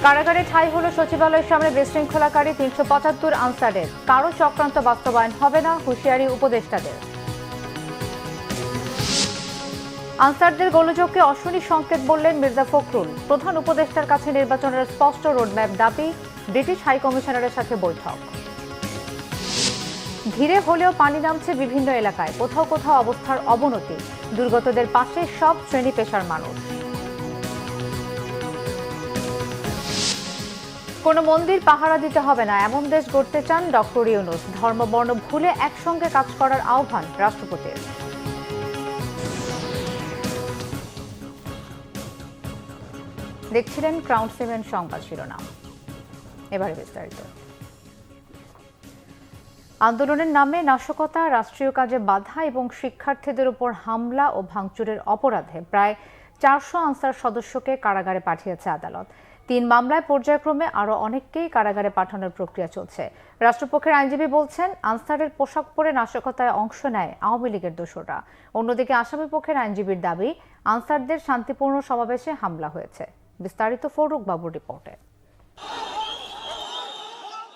কারাগারে ঠাঁই হলো সচিবালয়ের সামনে বিশৃঙ্খলাকারী ৩৭৫ আনসারের। কারো চক্রান্ত বাস্তবায়ন হবে না, হুঁশিয়ারি উপদেষ্টাদের। আনসারদের গোলযোগকে অশনি সংকেত বললেন মির্জা ফখরুল। প্রধান উপদেষ্টার কাছে নির্বাচনের স্পষ্ট রোডম্যাপ দাবি, ব্রিটিশ হাইকমিশনারের সাথে বৈঠক। ধীরে হলেও পানি নামছে বিভিন্ন এলাকায়, কোথাও কোথাও অবস্থার অবনতি। দুর্গতদের পাশে সব শ্রেণী পেশার মানুষ। কোনো মন্দির পাহারা দিতে হবে না, এমন দেশ গড়তে চান ডক্টর ইউনূস। ধর্ম বর্ণ ভুলে একসঙ্গে কাজ করার আহ্বান রাষ্ট্রপতির। দেখছিলেন ক্রাউন সিমেন্ট সংবাদ শিরোনাম, এবারে বিস্তারিত। আন্দোলনের নামে নাশকতা, রাষ্ট্রীয় কাজে বাধা এবং শিক্ষার্থীদের উপর হামলা ও ভাঙচুরের অপরাধে প্রায় ৪০০ আনসার সদস্যকে কারাগারে পাঠিয়েছে আদালত। ৩ মামলায় পর্যায়ক্রমে আরও অনেককেই কারাগারে পাঠানোর প্রক্রিয়া চলছে। রাষ্ট্রপক্ষের আইনজীবী বলছেন, আনসারের পোশাক পরে নাশকতায় অংশ নেয় আওয়ামী লীগের দোসররা। অন্যদিকে আসামি পক্ষের আইনজীবীর দাবি, আনসারদের শান্তিপূর্ণ সমাবেশে হামলা হয়েছে। বিস্তারিত ফরুক বাবুর রিপোর্টে।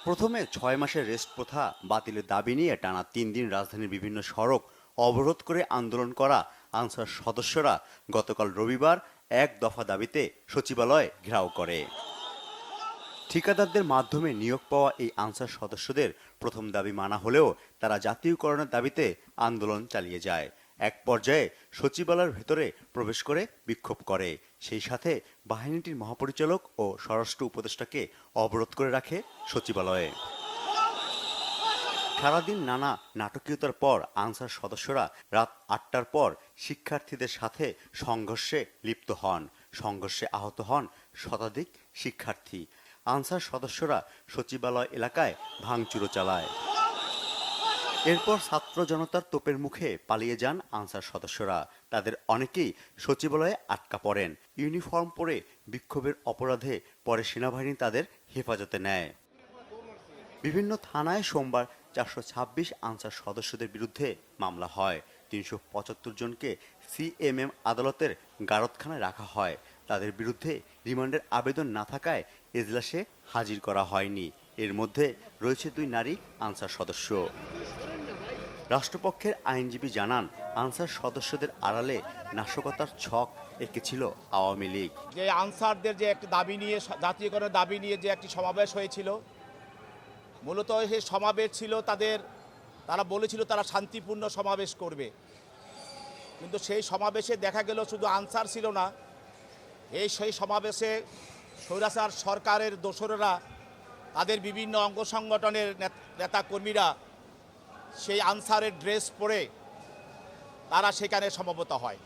প্রথমে ৬ মাসের রেস্ট প্রথা বাতিলের দাবি নিয়ে টানা ৩ দিন রাজধানীর বিভিন্ন সড়ক অবরোধ করে আন্দোলন করা আনসার সদস্যরা গতকাল রবিবার এক দফা দাবিতে সচিবালয় ঘেরাও করে। ঠিকাদারদের মাধ্যমে নিয়োগ পাওয়া এই আনসার সদস্যদের প্রথম দাবি মানা হলেও তারা জাতীয়করণের দাবিতে আন্দোলন চালিয়ে যায়। এক পর্যায়ে সচিবালয়ের ভেতরে প্রবেশ করে বিক্ষোভ করে। সেই সাথে বাহিনীটির মহাপরিচালক ও স্বরাষ্ট্র উপদেষ্টাকে অবরোধ করে রাখে সচিবালয়ে। সারাদিন নানা নাটকীয়তার পর আনসার সদস্যরা রাত ৮টার পর শিক্ষার্থীদের সাথে সংঘর্ষে লিপ্ত হন। সংঘর্ষে আহত হন শতাধিক শিক্ষার্থী। আনসার সদস্যরা সচিবালয় এলাকায় ভাঙচুরও চালায়। এরপর ছাত্র জনতার তোপের মুখে পালিয়ে যান আনসার সদস্যরা। তাদের অনেকেই সচিবালয়ে আটকা পড়েন। ইউনিফর্ম পরে বিক্ষোভের অপরাধে পরে সেনাবাহিনী তাদের হেফাজতে নেয়। বিভিন্ন থানায় সোমবার ৪২৬ আনসার সদস্যদের বিরুদ্ধে মামলা হয়। ৩৭৫ জনকে সিএমএম আদালতের গারদখানায় রাখা হয়। তাদের বিরুদ্ধে রিমান্ডের আবেদন না থাকায় এজলাসে হাজির করা হয়নি। এর মধ্যে রয়েছে 2 নারী আনসার সদস্য। রাষ্ট্রপক্ষের আইনজীবী জানান, আনসার সদস্যদের আড়ালে নাশকতার ছক এঁকেছিল আওয়ামী লীগ। যে আনসারদের যে একটি দাবি নিয়ে, জাতীয়করণের দাবি নিয়ে যে একটি সমাবেশ হয়েছিল, মূলত সেই সমাবেশ ছিল তারা বলেছিল তারা শান্তিপূর্ণ সমাবেশ করবে। কিন্তু সেই সমাবেশে দেখা গেল শুধু আনসার ছিল না, সেই সমাবেশে স্বৈরাচার সরকারের দোসরেরা, তাদের বিভিন্ন অঙ্গ সংগঠনের নেতাকর্মীরা সেই আনসারের ড্রেস পরে তারা সেখানে সমবেত হয়।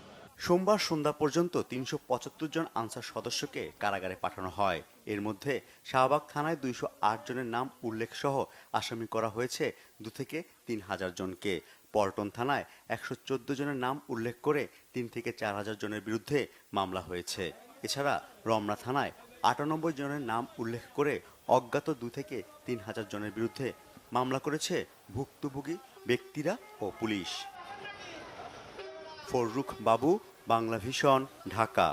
সোমবার সন্ধ্যা পর্যন্ত ৩৭৫ জন আনসার সদস্যকে কারাগারে পাঠানো হয়। এর মধ্যে শাহবাগ থানায় ২০৮ জনের নাম উল্লেখ সহ আসামি করা হয়েছে ২ থেকে ৩ হাজার জনকে। পল্টন থানায় ১১৪ জনের নাম উল্লেখ করে ৩ থেকে ৪ হাজার জনের বিরুদ্ধে মামলা হয়েছে। এছাড়া রমনা থানায় ৯৮ জনের নাম উল্লেখ করে অজ্ঞাত ২ থেকে ৩ হাজার জনের বিরুদ্ধে মামলা করেছে ভুক্তভোগী ব্যক্তিরা ও পুলিশ। ফরুক বাবু, বাংলা ভিশন, ঢাকা।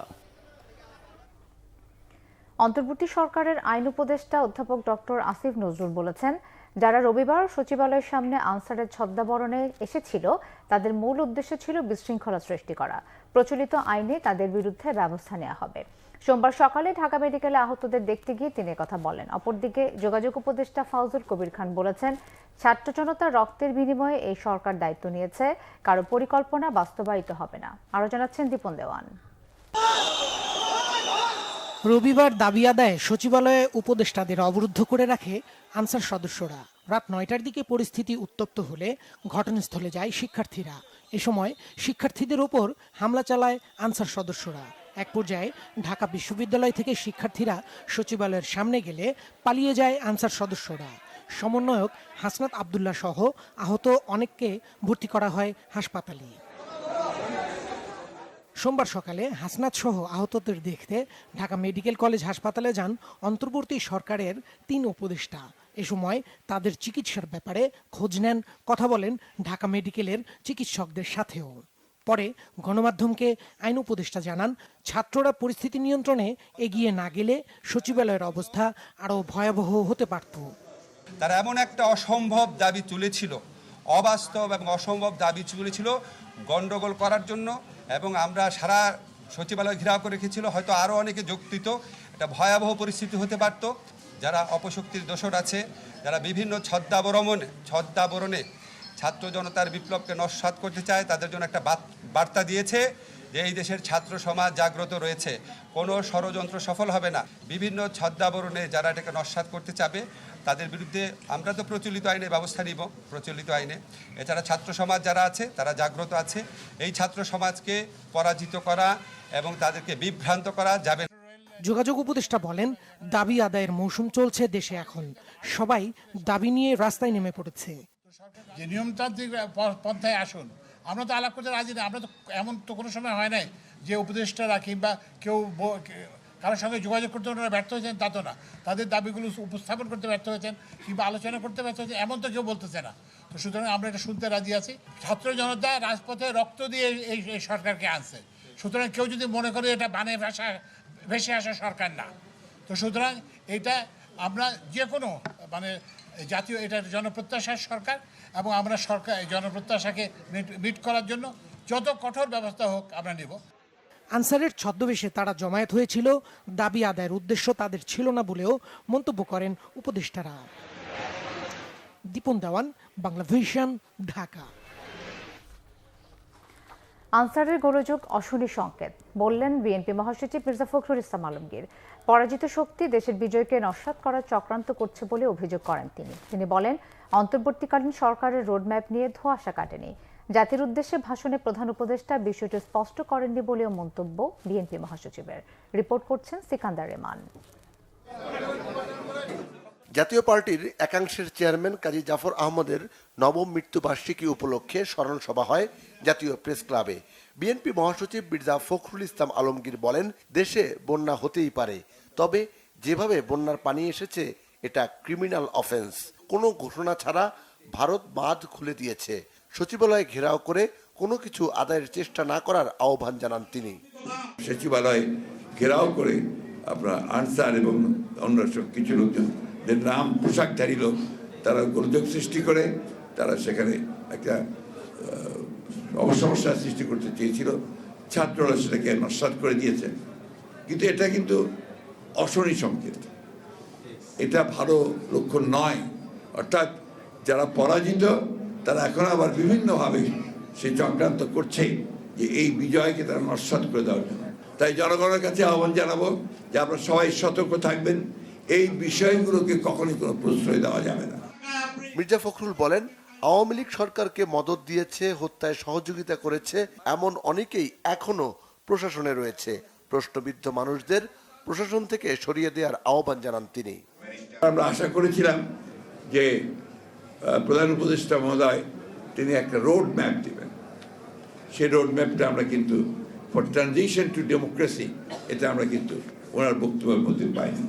অন্তর্বর্তী সরকারের আইন উপদেষ্টা অধ্যাপক ডক্টর আসিফ নজরুল বলেছেন, যারা রবিবার সচিবালয়ের সামনে আনসারের ছদ্মাবরণে এসেছিল তাদের মূল উদ্দেশ্য ছিল বিশৃঙ্খলা সৃষ্টি করা। প্রচলিত আইনে তাদের বিরুদ্ধে ব্যবস্থা নেওয়া হবে। সোমবার সকালে ঢাকা মেডিকেলে আহতদের দেখতে গিয়ে তিনি কথা বলেন। অপরদিকে যোগাযোগ উপদেষ্টা ফাউজুল কবির খান বলেছেন, ছাত্র জনতার রক্তের বিনিময়ে এই সরকার দায়িত্ব নিয়েছে, কারো পরিকল্পনা বাস্তবায়িত হবে না। আরো জানাচ্ছেন দীপন দেওয়ান। রবিবার দাবি আদায়ে সচিবালয়ে উপদেষ্টাদের অবরুদ্ধ করে রাখে আনসার সদস্যরা। রাত ৯টার দিকে পরিস্থিতি উত্তপ্ত হলে ঘটনাস্থলে যায় শিক্ষার্থীরা। এ সময় শিক্ষার্থীদের ওপর হামলা চালায় আনসার সদস্যরা। এক পর্যায়ে ঢাকা বিশ্ববিদ্যালয় থেকে শিক্ষার্থীরা সচিবালয়ের সামনে গেলে পালিয়ে যায় আনসার সদস্যরা। সমন্বয়ক হাসনাত আবদুল্লাহ সহ আহত অনেককে ভর্তি করা হয় হাসপাতালে। সোমবার সকালে হাসনাত সহ আহতদের দেখতে ঢাকা মেডিকেল কলেজ হাসপাতালে যান অন্তর্বর্তী সরকারের ৩ উপদেষ্টা। এ সময় তাদের চিকিৎসার ব্যাপারে খোঁজ নেন, কথা বলেন ঢাকা মেডিকেলের চিকিৎসকদের সাথেও। পরে গণমাধ্যমকে আইন উপদেষ্টা জানান, ছাত্ররা পরিস্থিতি নিয়ন্ত্রণে এগিয়ে না গেলে সচিবালয়ের অবস্থা আরও ভয়াবহ হতে পারত। তারা এমন একটা অসম্ভব দাবি তুলেছিল, অবাস্তব এবং অসম্ভব দাবি তুলেছিল গণ্ডগোল করার জন্য, এবং আমরা সারা সচিবালয় ঘেরাও করে রেখেছিল। হয়তো আরও অনেকে যোগ দিত, একটা ভয়াবহ পরিস্থিতি হতে পারত। যারা অপশক্তির দোসর আছে, যারা বিভিন্ন ছদ্মাবরণে ছাত্র জনতার বিপ্লবকে নস্যাৎ করতে চায়, তাদের জন্য একটা বার্তা দিয়েছে যে এই দেশের ছাত্র সমাজ জাগ্রত রয়েছে, কোনো ষড়যন্ত্র সফল হবে না। বিভিন্ন ছদ্মাবরণে যারা এটাকে নস্যাৎ করতে চাবে তাদের বিরুদ্ধে আমরা তো প্রচলিত আইনে ব্যবস্থা নিব, প্রচলিত আইনে। এছাড়া ছাত্র সমাজ যারা আছে তারা জাগ্রত আছে। এই ছাত্র সমাজকে পরাজিত করা এবং তাদেরকে বিভ্রান্ত করা যাবে না। যোগাযোগ উপদেষ্টা বলেন, দাবি আদায়ের মৌসুম চলছে দেশে। এখন সবাই দাবি নিয়ে রাস্তায় নেমে পড়েছে। যে নিয়মতান্ত্রিক পন্থায় আসুন, আমরা তো আলাপ করতে রাজি না। আমরা তো এমন তো কোনো সময় হয় নাই যে উপদেষ্টারা কিংবা কেউ কারোর সঙ্গে যোগাযোগ করতে ওনারা ব্যর্থ হয়েছেন, তা তো না। তাদের দাবিগুলো উপস্থাপন করতে ব্যর্থ হয়েছেন কিংবা আলোচনা করতে ব্যর্থ হয়েছেন, এমন তো কেউ বলতেছে না। তো সুতরাং আমরা এটা শুনতে রাজি আছি। ছাত্র জনতা রাজপথে রক্ত দিয়ে এই সরকারকে আনছে। সুতরাং কেউ যদি মনে করে এটা বানে ভেসে আসা সরকার না, তো সুতরাং এটা আমরা যে কোনো জাতীয় এটা জনপ্রত্যাশার সরকার, এবং আমরা সরকার জনপ্রত্যাশাকে মিট করার জন্য যত কঠোর ব্যবস্থা হোক আমরা নেব। আনসারের ছদ্মবেশে তারা জমায়েত হয়েছিল, দাবি আদায়ের উদ্দেশ্য তাদের ছিল না বলেও মন্তব্য করেন উপদেষ্টারা। দীপন দেওয়ান, বাংলা ভিশন, ঢাকা। আনসারের গোলযোগ অশনি সংকেত বললেন বিএনপি মহাসচিব মির্জা ফখরুল ইসলাম আলমগীর। পরাজিত শক্তি দেশের বিজয়কে নস্যাৎ করার চক্রান্ত করছে বলে অভিযোগ করেন তিনি বলেন, অন্তর্বর্তীকালীন সরকারের রোডম্যাপ নিয়ে ধোঁয়াশা কাটেনি। জাতির উদ্দেশ্যে ভাষণে প্রধান উপদেষ্টা বিষয়টি স্পষ্ট করেননি বলেও মন্তব্য বিএনপি মহাসচিবের। রিপোর্ট করছেন সিকান্দার রেমান। জাতীয় পার্টির একাংশের চেয়ারম্যান কাজী জাফর আহমদের নবম মৃত্যুবার্ষিকী উপলক্ষে স্মরণ সভা হয় জাতীয় প্রেস ক্লাবে। বিএনপি মহাসচিব মির্জা ফখরুল ইসলাম আলমগীর বলেন, দেশে বন্যা হতেই পারে, তবে যেভাবে বন্যার পানি এসেছে এটা ক্রিমিনাল অফেন্স। কোনো ঘোষণা ছাড়া ভারত বাঁধ খুলে দিয়েছে। সচিবালয় ঘেরাও করে কোনো কিছু আদায়ের চেষ্টা না করার আহ্বান জানান তিনি। সচিবালয় ঘেরাও করে আপনার আনসার এবং অন্য সব কিছু লোকজনদের নাম পোশাকধারী লোক তারা গোলযোগ সৃষ্টি করে, তারা সেখানে একটা সমস্যার সৃষ্টি করতে চেয়েছিল। ছাত্ররা সেটাকে নস্যাৎ করে দিয়েছে। কিন্তু এটা কিন্তু অশনি সংকেত, এটা ভালো লক্ষণ নয়। অর্থাৎ যারা পরাজিত তারা এখন আবার বিভিন্নভাবে সেই চক্রান্ত করছে যে এই বিজয়কে তারা নস্যাৎ করে দেওয়ার জন্য। তাই জনগণের কাছে আহ্বান জানাবো যে আপনারা সবাই সতর্ক থাকবেন, এই বিষয়গুলোকে কখনোই কোনো প্রশ্রয় দেওয়া যাবে না। মির্জা ফখরুল বলেন, আওয়ামী লীগ সরকারকে মদদ দিয়েছে, হত্যায় সহযোগিতা করেছে এমন অনেকেই এখনো প্রশাসনে রয়েছে। প্রশ্নবিদ্ধ মানুষদের প্রশাসন থেকে সরিয়ে দেওয়ার আহ্বান জানান তিনি। আমরা আশা করেছিলাম যে প্রধান উপদেষ্টা মহোদয় তিনি একটা রোড ম্যাপ দেবেন। সেই রোড ম্যাপটা আমরা কিন্তু ফর ট্রানজিশন টু ডেমোক্রেসি এটা আমরা কিন্তু ওনার বক্তব্যের মধ্যে পাইনি।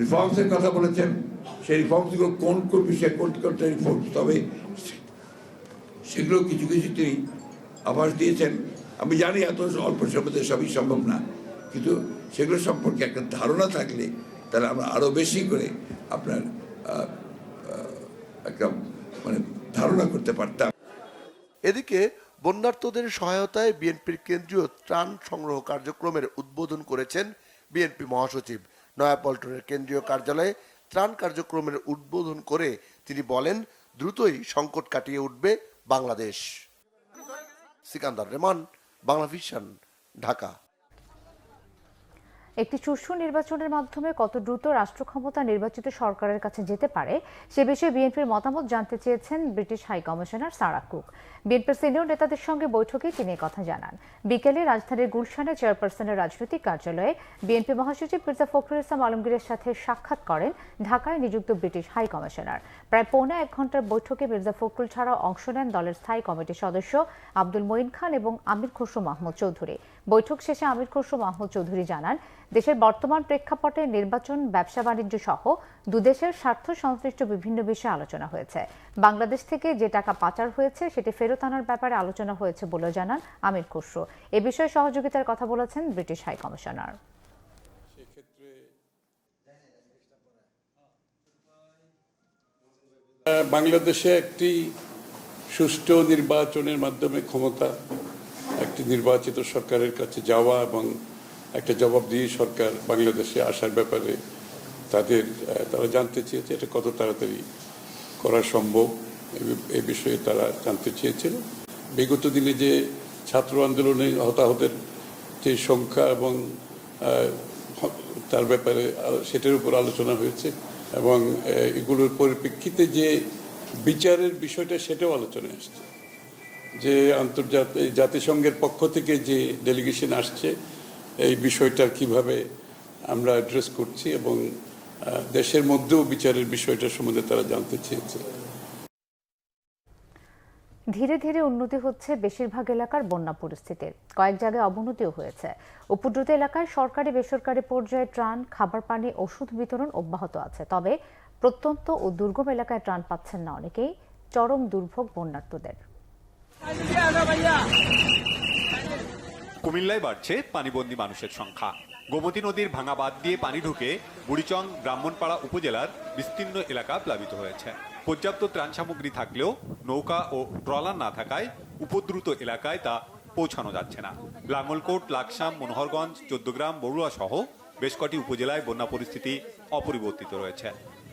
রিফর্মসের কথা বলেছেন, সেই রিফর্মসগুলো কোন কোন বিষয়ে কোনটা রিফর্মস, তবে সেগুলো কিছু কিছু তিনি আভাস দিয়েছেন। আমি জানি এত অল্প সময়ে সবই সম্ভব না, কিন্তু সেগুলো সম্পর্কে একটা ধারণা থাকলে তাহলে আমরা আরও বেশি করে আপনার একটা ধারণা করতে পারতাম। এদিকে বন্যার্তদের সহায়তায় বিএনপির কেন্দ্রীয় ত্রাণ সংগ্রহ কার্যক্রমের উদ্বোধন করেছেন বিএনপি মহাসচিব। নয়াপল্টনের কেন্দ্রীয় কার্যালয়ে ত্রাণ কার্যক্রমের উদ্বোধন করে তিনি বলেন, দ্রুতই সংকট কাটিয়ে উঠবে বাংলাদেশ। সিকান্দার রেমান, বাংলা ভিশন, ঢাকা। একটি সুষ্ঠু নির্বাচনের মাধ্যমে কত দ্রুত রাষ্ট্র ক্ষমতা নির্বাচিত সরকারের কাছে যেতে পারে সে বিষয়ে বিএনপির মতামত জানতে চেয়েছেন British high commissioner Sarah Cook. বিএনপির সিনিয়র নেতাদের সঙ্গে বৈঠকে তিনি কথা জানান। বিকেলে রাজধানীর গুলশানে চেয়ারপারসনের রাজনৈতিক কার্যালয়ে বিএনপি মহাসচিব মির্জা ফখরুল ইসলাম আলমগীরের সাথে সাক্ষাৎ করেন ঢাকায় নিযুক্ত ব্রিটিশ হাই কমিশনার। প্রায় পৌনে 1 ঘণ্টার বৈঠকে মির্জা ফখরুল ছাড়াও অংশ নেন দলের স্থায়ী কমিটির সদস্য আব্দুল মঈন খান এবং আমির খসরু মাহমুদ চৌধুরী। বৈঠক শেষে আমির খসরু মাহমুদ চৌধুরী জানান, দেশের বর্তমান প্রেক্ষাপটে নির্বাচন, ব্যবসা বাণিজ্য সহ দুদেশের স্বার্থ সংশ্লিষ্ট বিভিন্ন বিষয়ে আলোচনা হয়েছে। বাংলাদেশ থেকে যে টাকা পাচার হয়েছে সেটি ফেরত আনার ব্যাপারে আলোচনা হয়েছে বলে জানান আমির খসরু। এ বিষয়ে সহযোগিতার কথা বলেছেন ব্রিটিশ হাই কমিশনার। বাংলাদেশে একটি সুষ্ঠু নির্বাচনের মাধ্যমে ক্ষমতা একটি নির্বাচিত সরকারের কাছে যাওয়া এবং একটা জবাবদিহি সরকার বাংলাদেশে আসার ব্যাপারে তারা জানতে চেয়েছে এটা কত তাড়াতাড়ি করা সম্ভব এ বিষয়ে তারা জানতে চেয়েছিল। বিগত দিনে যে ছাত্র আন্দোলনে হতাহতের যে সংখ্যা এবং তার ব্যাপারে সেটার উপর আলোচনা হয়েছে এবং এগুলোর পরিপ্রেক্ষিতে যে বিচারের বিষয়টা সেটাও আলোচনায় আসছে। যে জাতিসংঘের পক্ষ থেকে যে ডেলিগেশন আসছে এই বিষয়টা কিভাবে আমরা অ্যাড্রেস করছি এবং দেশের মধ্যেও বিচারের বিষয়টা সম্বন্ধে তারা জানতে চেয়েছে। ধীরে ধীরে উন্নতি হচ্ছে বেশিরভাগ এলাকার বন্যা পরিস্থিতির। কয়েক জায়গায় অবনতিও হয়েছে। উপদ্রুত এলাকায় সরকারি বেসরকারি পর্যায়ে ত্রাণ, খাবার পানি, ওষুধ বিতরণ অব্যাহত আছে। তবে প্রত্যন্ত ও দুর্গম এলাকায় ত্রাণ পাচ্ছেন না অনেকেই। চরম দুর্ভোগ বন্যার্তদের। কুমিল্লায় বাড়ছে পানিবন্দী মানুষের সংখ্যা। গোমতী নদীর ভাঙা বাঁধ দিয়ে পানি ঢুকে বুড়িচং, ব্রাহ্মণপাড়া উপজেলার বিস্তীর্ণ এলাকা প্লাবিত হয়েছে। পর্যাপ্ত ত্রাণ সামগ্রী থাকলেও নৌকা ও ট্রলার না থাকায় উপদ্রুত এলাকায় তা পৌঁছানো যাচ্ছে না। লাঙ্গলকোট, লাকসাম, মনোহরগঞ্জ, চৌদ্দগ্রাম, বড়ুয়া সহ বেশ কটি উপজেলায় বন্যা পরিস্থিতি অপরিবর্তিত রয়েছে।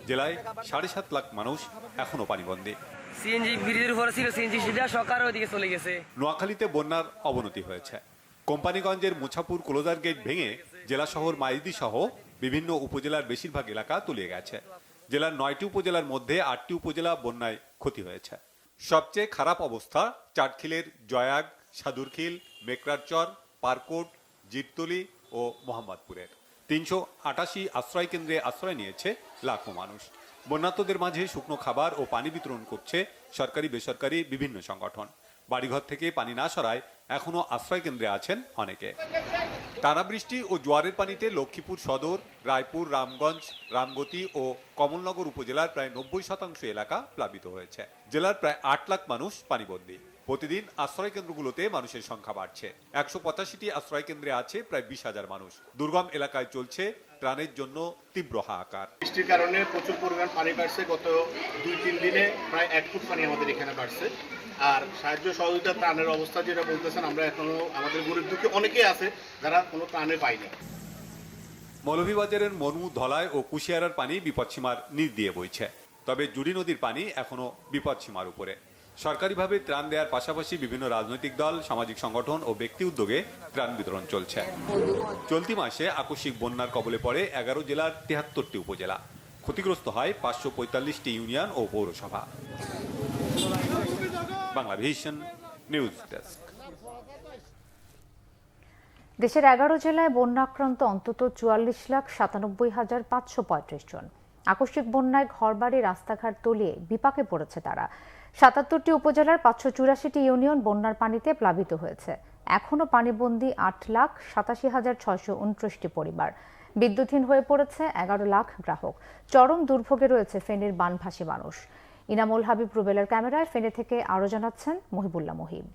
জেলায় 7.5 লাখ মানুষ এখনো পানিবন্দী। সিএনজি ব্রিজের উপরে ছিল, সিএনজি সিধা সরকার ওইদিকে চলে গেছে। নোয়াখালীতে বন্যার অবনতি হয়েছে। কোম্পানিগঞ্জের মুছাপুর ক্লোজার গেট ভেঙে জেলা শহর মাইদি সহ বিভিন্ন উপজেলার বেশিরভাগ এলাকা তলিয়ে গেছে। জেলার 9টি উপজেলার মধ্যে 8টি উপজেলা বন্যায় ক্ষতি হয়েছে। সবচেয়ে খারাপ অবস্থা চাটখিলের জয়াগ, সাদুরখিল, মেকরারচর, পারকোট, জিরতলি ও মোহাম্মদপুরের 388 আশ্রয় কেন্দ্রে আশ্রয় নিয়েছে লাখো মানুষ। বন্যার্তদের মাঝে শুকনো খাবার ও পানি বিতরণ করছে সরকারি বেসরকারি বিভিন্ন সংগঠন। বাড়িঘর থেকে পানি না সরায় এখনো আশ্রয় কেন্দ্রে আছেন অনেকে। টানা বৃষ্টি ও জোয়ারের পানিতে লক্ষ্মীপুর সদর, রায়পুর, রামগঞ্জ, রামগতি ও কমলনগর উপজেলার প্রায় 90% এলাকা প্লাবিত হয়েছে। জেলার প্রায় 8 লাখ মানুষ পানিবন্দী। প্রতিদিন আশ্রয় কেন্দ্রগুলোতে মানুষের সংখ্যা বাড়ছে। 185টি আশ্রয় কেন্দ্রে আছে প্রায় 20,000 মানুষ। দুর্গম এলাকায় চলছে ত্রাণের জন্য তীব্র হাহাকার। বৃষ্টির কারণে প্রচুর পরিমাণ পানি বাড়ছে। গত 2-3 দিনে প্রায় 1 ফুট পানি আমাদের এখানে বাড়ছে। আর সাহায্য সহযোগিতা ত্রাণের অবস্থা যেটা বলতেছেন, আমরা এখনো আমাদের গরিব দুঃখী অনেকেই আছে যারা কোনো ত্রাণে পায়নি। মৌলভীবাজারের মনু, ধলাই ও কুশিয়ারার পানি বিপদসীমার নিচ দিয়ে বইছে। তবে জুড়ি নদীর পানি এখনো বিপদসীমার উপরে। সরকারিভাবে ত্রাণ দেওয়ার পাশাপাশি বিভিন্ন রাজনৈতিক দল, সামাজিক সংগঠন ও ব্যক্তি উদ্যোগে ত্রাণ বিতরণ চলছে। চলতি মাসে আকস্মিক বন্যার কবলে পড়ে 11 জেলার 73টি উপজেলা। ক্ষতিগ্রস্ত হয় 545টি ইউনিয়ন ও পৌরসভা। Banglavision news desk. দেশের 11 জেলায় বন্যা আক্রান্ত অন্তত 44,97,535 জন। আকস্মিক বন্যায় ঘরবাড়ি, রাস্তাঘাট তলিয়ে বিপাকে পড়েছে তারা। 77টি উপজেলার 584টি ইউনিয়ন বন্যার পানিতে প্লাবিত হয়েছে। এখনো পানিবন্দী 8,87,629টি পরিবার। বিদ্যুৎহীন হয়ে পড়েছে 11 লাখ গ্রাহক। চরম দুর্ভোগে রয়েছে ফেনীর বানভাসী মানুষ। ইনামুল হাবিব রুবেলের ক্যামেরায় ফেনী থেকে আরো জানাচ্ছেন মহিবুল্লাহ মহিব।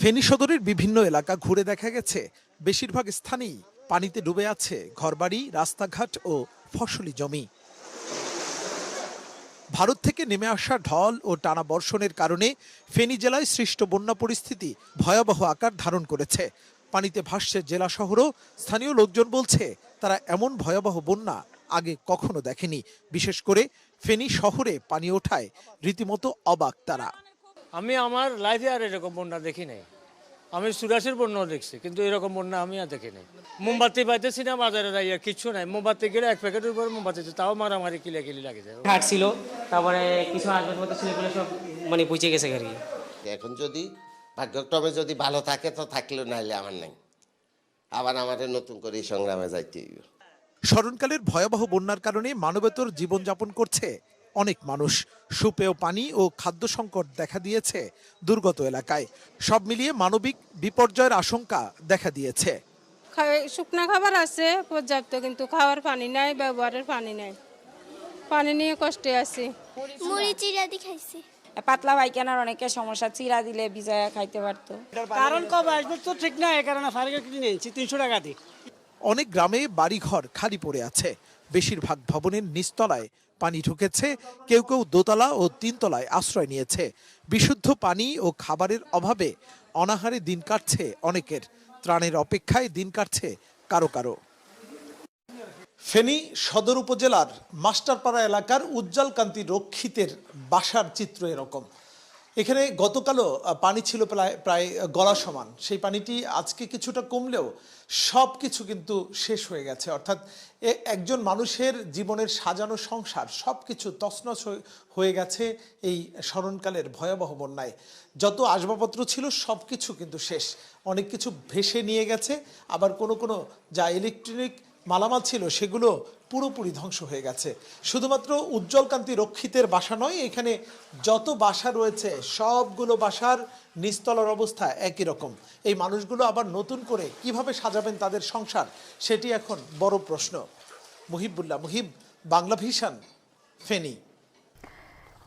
ফেনী সদরের বিভিন্ন এলাকা ঘুরে দেখা গেছে বেশিরভাগ স্থানেই পানিতে ডুবে আছে ঘরবাড়ি, রাস্তাঘাট ও ফসলি জমি। ভারত থেকে নেমে আসা ঢল ও টানা বর্ষণের কারণে ফেনী জেলায় সৃষ্ট বন্যা পরিস্থিতি ভয়াবহ আকার ধারণ করেছে। পানিতে ভাসছে জেলা শহরও। স্থানীয় লোকজন বলছে তারা এমন ভয়াবহ বন্যা আগে কখনো দেখেনি। বিশেষ করে ফেনী শহরে পানি ওঠায় রীতিমতো অবাক তারা। আমি আমার লাইফে আর এরকম বন্যা দেখি নাই। আমি 84 বন্যা দেখছি, কিন্তু এরকম বন্যা আমি আর দেখি নাই। মোমবাতি পাইতেছি না বাজারে যাইয়া, কিচ্ছু নাই। মোমবাতি গেলে 1 প্যাকেটের উপর মোমবাতি, তাও মারামারি কিলাকিলি লাগে যায়। হাট ছিল, তারপরে কিছু আসবাবপত্র ছিল বলে সব মানে পচে গেছে আর কি। এখন যদি ভাগ্যক্রমে যদি ভালো থাকে তো থাকলেও, নাইলে আমার নাই। আবার আমাদের নতুন করে সংগ্রামে যাইতে হইব। স্মরণকালের ভয়াবহ বন্যার কারণে মানবেতর জীবনযাপন করছে অনেক মানুষ। সুপেয় পানি ও খাদ্য সংকট দেখা দিয়েছে দুর্গত এলাকায়। সব মিলিয়ে মানবিক বিপর্যয়ের আশঙ্কা দেখা দিয়েছে। শুকনা খাবার আছে পর্যাপ্ত, কিন্তু খাওয়ার পানি নাই, ব্যবহারের পানি নাই। পানি নিয়ে কষ্টে আছি। মুড়ি চিড়া দি খাইছি। পাতলা পায়খানার অনেকের সমস্যা, চিরা দিলে ভিজায়া খাইতে পারতো। কারণ কবে আসবে তো ঠিক না, এই কারণে ফারিকে কিনে নিয়েছি 300 টাকা দিয়ে। অনেক গ্রামে বাড়িঘর খালি পড়ে আছে। বেশিরভাগ ভবনের নিচতলায় পানি ঢুকেছে, কেউ কেউ দোতলা ও তিনতলায় আশ্রয় নিয়েছে। বিশুদ্ধ পানি ও খাবারের অভাবে অনাহারে দিন কাটছে অনেকের। ত্রাণের অপেক্ষায় দিন কাটছে কারো কারো। ফেনী সদর উপজেলার মাস্টারপাড়া এলাকার উজ্জ্বল কান্তি রক্ষিতের বাসার চিত্র এরকম। এখানে গতকালও পানি ছিল প্রায় গলা সমান। সেই পানিটি আজকে কিছুটা কমলেও সব কিছু কিন্তু শেষ হয়ে গেছে। অর্থাৎ একজন মানুষের জীবনের সাজানো সংসার সব কিছু তছনছ হয়ে গেছে এই স্মরণকালের ভয়াবহ বন্যায়। যত আসবাবপত্র ছিল সব কিছু কিন্তু শেষ। অনেক কিছু ভেসে নিয়ে গেছে, আবার কোনো যা ইলেকট্রনিক মালামাল ছিল সেগুলো পুরোপুরি ধ্বংস হয়ে গেছে। শুধুমাত্র উজ্জ্বল কান্তি রক্ষিতের বাসা নয়, এখানে যত বাসা রয়েছে সবগুলো বাসার নিচতলার অবস্থা একই রকম। এই মানুষগুলো আবার নতুন করে কিভাবে সাজাবেন তাদের সংসার, সেটি এখন বড় প্রশ্ন। মুহিব, বাংলা ভিশন, ফেনী।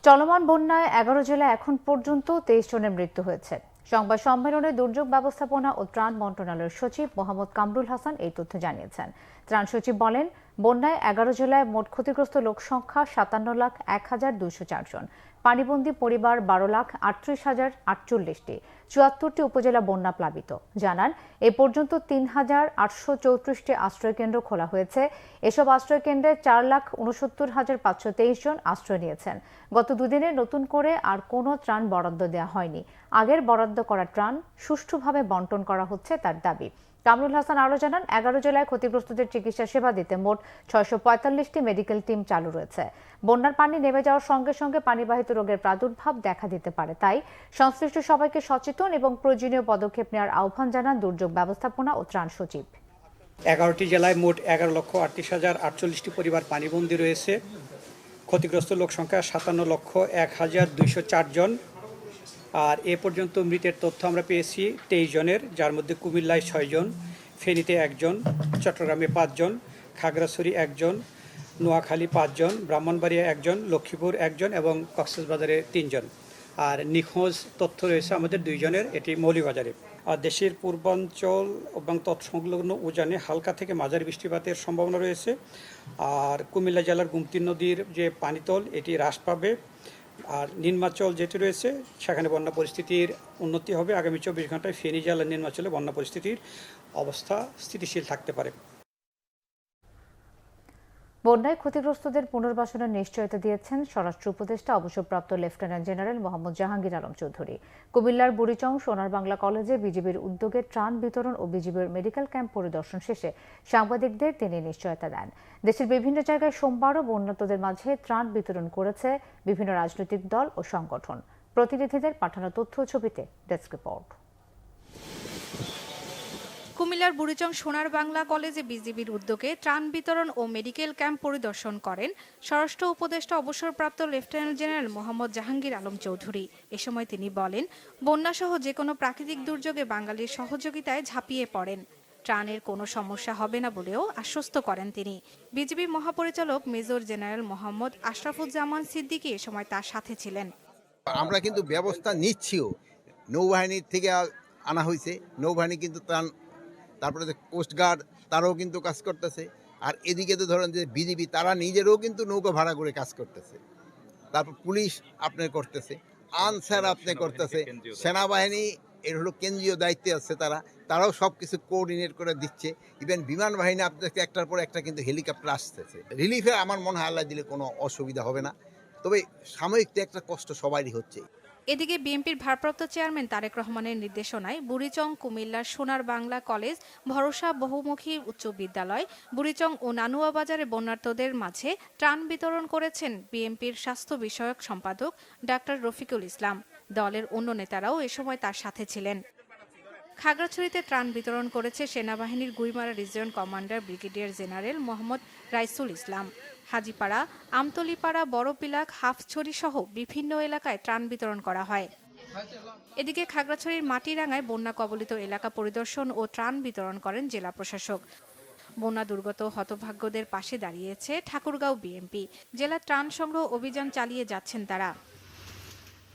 চলমান বন্যায় 11 জেলায় এখন পর্যন্ত 23 জনের মৃত্যু হয়েছে। সংবাদ সম্মেলনে দুর্যোগ ব্যবস্থাপনা ও ত্রাণ মন্ত্রণালয়ের সচিব মোহাম্মদ কামরুল হাসান এই তথ্য জানিয়েছেন। ত্রাণ সচিব বলেন, বন্যায় 11 জেলায় মোট ক্ষতিগ্রস্ত লোক সংখ্যা 57,01,204 জন। পানিবন্দী পরিবার 12,38,048টি। 74টি উপজেলা বন্যা প্লাবিত। জানান, এ পর্যন্ত 3,834টি আশ্রয়কেন্দ্র খোলা হয়েছে। এসব আশ্রয়কেন্দ্রে 4,69,523 জন আশ্রয় নিয়েছেন। গত দুদিনে নতুন করে আর কোনো ত্রাণ বরাদ্দ দেওয়া হয়নি। আগের বরাদ্দ করা ত্রাণ সুষ্ঠুভাবে বন্টন করা হচ্ছে তার দাবি। কামরুল হাসান আরও জানান, 11 জেলায় ক্ষতিগ্রস্তদের চিকিৎসা সেবা দিতে মোট 645টি মেডিকেল টিম চালু রয়েছে। বন্যার পানি নেমে যাওয়ার সঙ্গে সঙ্গে পানিবাহিত রোগের প্রাদুর্ভাব দেখা দিতে পারে, তাই সংশ্লিষ্ট সবাইকে সচেতন এবং প্রয়োজনীয় পদক্ষেপ নেওয়ার আহ্বান জানান দুর্যোগ ব্যবস্থাপনা ও ত্রাণ সচিব। 11টি জেলায় মোট 11,38,048টি পরিবার পানিবন্দী রয়েছে। ক্ষতিগ্রস্ত লোক সংখ্যা 57,01,204 জন। আর এ পর্যন্ত মৃতের তথ্য আমরা পেয়েছি 23 জনের, যার মধ্যে কুমিল্লায় 6 জন, ফেনীতে 1 জন, চট্টগ্রামে 5 জন, খাগড়াছড়ি 1 জন, নোয়াখালী 5 জন, ব্রাহ্মণবাড়িয়া 1 জন, লক্ষ্মীপুর 1 জন এবং কক্সবাজারে 3 জন। আর নিখোঁজ তথ্য রয়েছে আমাদের 2 জনের, এটি মৌলভীবাজারে। আর দেশের পূর্বাঞ্চল এবং তৎসংলগ্ন উজানে হালকা থেকে মাঝারি বৃষ্টিপাতের সম্ভাবনা রয়েছে। আর কুমিল্লা জেলার গুমতি নদীর যে পানিতল এটি হ্রাস পাবে। আর নিম্নাঞ্চল যেটি রয়েছে সেখানে বন্যা পরিস্থিতির উন্নতি হবে। আগামী 24 ঘন্টায় ফেনী জেলার নিম্নাঞ্চলে বন্যা পরিস্থিতির অবস্থা স্থিতিশীল থাকতে পারে। বন্যায় ক্ষতিগ্রস্তদের পুনর্বাসনের নিশ্চয়তা দিয়েছেন স্বরাষ্ট্র উপদেষ্টা অবসরপ্রাপ্ত লেফটেন্যান্ট জেনারেল মোহাম্মদ জাহাঙ্গীর আলম চৌধুরী। কুমিল্লার বুড়িচং সোনার বাংলা কলেজে বিজিবির উদ্যোগে ত্রাণ বিতরণ ও বিজিবির মেডিকেল ক্যাম্প পরিদর্শন শেষে সাংবাদিকদের তিনি নিশ্চয়তা দেন। দেশের বিভিন্ন জায়গায় সোমবারও বন্যার্তদের মাঝে ত্রাণ বিতরণ করেছে বিভিন্ন রাজনৈতিক দল ও সংগঠন। প্রতিনিধিদের পাঠানো তথ্য ছবিতে ডেস্ক রিপোর্ট। কুমিল্লার বুড়িচং সোনার বাংলা কলেজে বিজিবির উদ্যোগে ত্রাণ বিতরণ ও মেডিকেল ক্যাম্প পরিদর্শন করেন স্বরাষ্ট্র উপদেষ্টা অবসরপ্রাপ্ত লেফটেন্যান্ট জেনারেল মোহাম্মদ জাহাঙ্গীর আলম চৌধুরী। এ সময় তিনি বলেন, বন্যাসহ যে কোনো প্রাকৃতিক দুর্যোগে বাঙালির সহযোগিতায় ঝাঁপিয়ে পড়েন। ত্রাণের কোনো সমস্যা হবে না বলেও আশ্বস্ত করেন তিনি। বিজিবি মহাপরিচালক মেজর জেনারেল মোহাম্মদ আশরাফুজ্জামান সিদ্দিকী এ সময় তার সাথে ছিলেন। আমরা কিন্তু ব্যবস্থা নিচ্ছিও, নৌবাহিনীর থেকে আনা হয়েছে, নৌবাহিনী কিন্তু ত্রাণ, তারপরে যে কোস্টগার্ড তারাও কিন্তু কাজ করতেছে। আর এদিকে তো ধরেন যে বিজিবি তারা নিজেরও কিন্তু নৌকা ভাড়া করে কাজ করতেছে। তারপর পুলিশ আপনি করতেছে, আনসার আপনি করতেছে, সেনাবাহিনী এর হলো কেন্দ্রীয় দায়িত্বে আছে, তারাও সব কিছু কোঅর্ডিনেট করে দিচ্ছে। ইভেন বিমান বাহিনী আপনাকে একটার পর একটা কিন্তু হেলিকপ্টার আসতেছে। রিলিফে আমার মনে হয় আল্লাহ দিলে কোনো অসুবিধা হবে না, তবে সাময়িক তো একটা কষ্ট সবারই হচ্ছে। এদিকে বিএনপির ভারপ্রাপ্ত চেয়ারম্যান তারেক রহমানের নির্দেশনায় বুড়িচং, কুমিল্লার সোনার বাংলা কলেজ, ভরসা বহুমুখী উচ্চ বিদ্যালয়, বুড়িচং ও নানুয়া বাজারে বন্যার্তদের মাঝে ত্রাণ বিতরণ করেছেন বিএনপির স্বাস্থ্য বিষয়ক সম্পাদক ডাক্তার রফিকুল ইসলাম। দলের অন্য নেতারাও এ সময় তার সাথে ছিলেন। খাগড়াছড়িতে ত্রাণ বিতরণ করেছে সেনাবাহিনীর Guimara region commander brigadier general Mohammad Raisul Islam. Hajipara, Amtalipara, Boropilak, Hafchhari সহ বিভিন্ন এলাকায় ত্রাণ বিতরণ করা হয়। এদিকে খাগড়াছড়ির মাটিরাঙ্গায় বন্যা কবলিত এলাকা পরিদর্শন ও ত্রাণ বিতরণ করেন জেলা প্রশাসক। বন্যা দুর্গত হতভাগ্যদের পাশে দাঁড়িয়েছে ঠাকুরগাঁও বিএনপি। জেলা ত্রাণ সংগ্রহ অভিযান চালিয়ে যাচ্ছেন তারা।